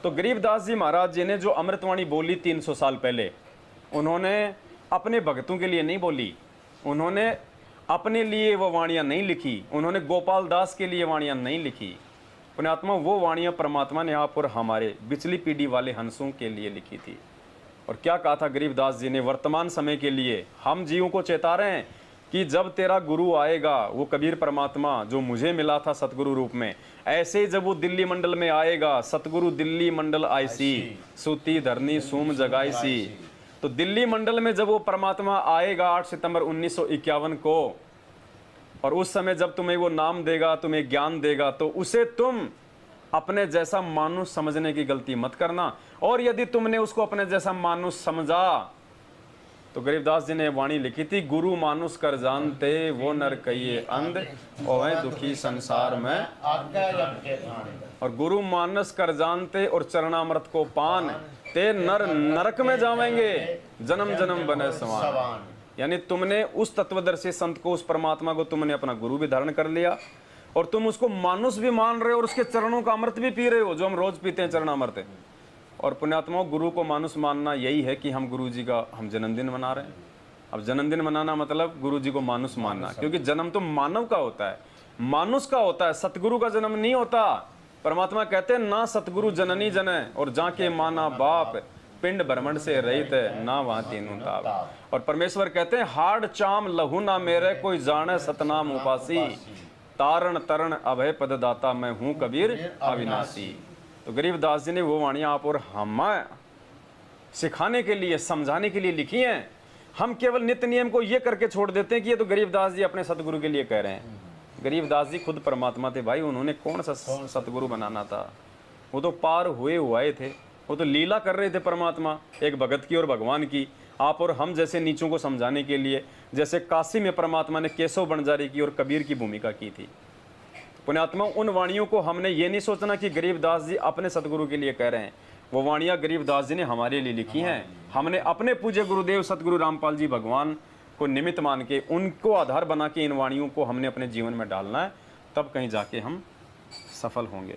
तो गरीबदास जी महाराज जी ने जो अमृतवाणी बोली 300 साल पहले, उन्होंने अपने भक्तों के लिए नहीं बोली, उन्होंने अपने लिए वो वाणियाँ नहीं लिखी, उन्होंने गोपाल दास के लिए वाणियाँ नहीं लिखी। पुण्यात्मा, वो वाणियाँ परमात्मा ने आप और हमारे बिचली पीढ़ी वाले हंसों के लिए लिखी थी। और क्या कहा था गरीबदास जी ने वर्तमान समय के लिए? हम जीवों को चेता रहे हैं कि जब तेरा गुरु आएगा, वो कबीर परमात्मा जो मुझे मिला था सतगुरु रूप में, ऐसे जब वो दिल्ली मंडल में आएगा, सतगुरु दिल्ली मंडल आईसी, सूती धरनी सूम जगाईसी। तो दिल्ली मंडल में जब वो परमात्मा आएगा 8 सितंबर 1951 को, और उस समय जब तुम्हें वो नाम देगा, तुम्हें ज्ञान देगा, तो उसे तुम अपने जैसा मानुष समझने की गलती मत करना। और यदि तुमने उसको अपने जैसा मानुष समझा, तो गरीबदास जी ने वाणी लिखी थी, गुरु मानुष कर जानते वो नर कहिए अंध, ओवे दुखी संसार में। और गुरु मानस कर जानते और चरणामृत को पान, ते नर नरक में जावेंगे, जन्म जन्म बने समान। यानी तुमने उस तत्वदर्शी संत को, उस परमात्मा को तुमने अपना गुरु भी धारण कर लिया, और तुम उसको मानुष भी मान रहे हो, और उसके चरणों का अमृत भी पी रहे हो, जो हम रोज पीते हैं चरणामृत। और पुण्यात्माओं, गुरु को मानुष मानना यही है कि हम गुरु जी का हम जन्मदिन मना रहे हैं। अब जन्मदिन मनाना मतलब गुरु जी को मानुष मानना, क्योंकि जन्म तो मानव का होता है, मानुष का होता है, सतगुरु का जन्म नहीं होता। परमात्मा कहते हैं ना सतगुरु जननी जने, और जाके माना बाप, पिंड ब्रह्मंड से रहित ना वहां तीनों ताप। और परमेश्वर कहते हैं हाड़ चाम लहू ना मेरे, कोई जाने सतनाम उपासी, तारण तरण अभय पद दाता, मैं हूं कबीर अविनाशी। तो गरीबदास जी ने वो वाणियां आप और हम सिखाने के लिए, समझाने के लिए लिखी हैं। हम केवल नित्य नियम को ये करके छोड़ देते हैं कि ये तो गरीबदास जी अपने सतगुरु के लिए कह रहे हैं। गरीबदास जी खुद परमात्मा थे भाई, उन्होंने कौन सा सतगुरु बनाना था? वो तो पार हुए थे, वो तो लीला कर रहे थे परमात्मा, एक भगत की और भगवान की। आप और हम जैसे नीचों को समझाने के लिए, जैसे काशी में परमात्मा ने केशव बंजारी की और कबीर की भूमिका की थी। पुण्यात्मा, उन वाणियों को हमने ये नहीं सोचना कि गरीबदास जी अपने सतगुरु के लिए कह रहे हैं। वो वाणियाँ गरीबदास जी ने हमारे लिए लिखी हैं। हमने अपने पूज्य गुरुदेव सतगुरु रामपाल जी भगवान को निमित्त मान के, उनको आधार बना के इन वाणियों को हमने अपने जीवन में डालना है, तब कहीं जाके हम सफल होंगे।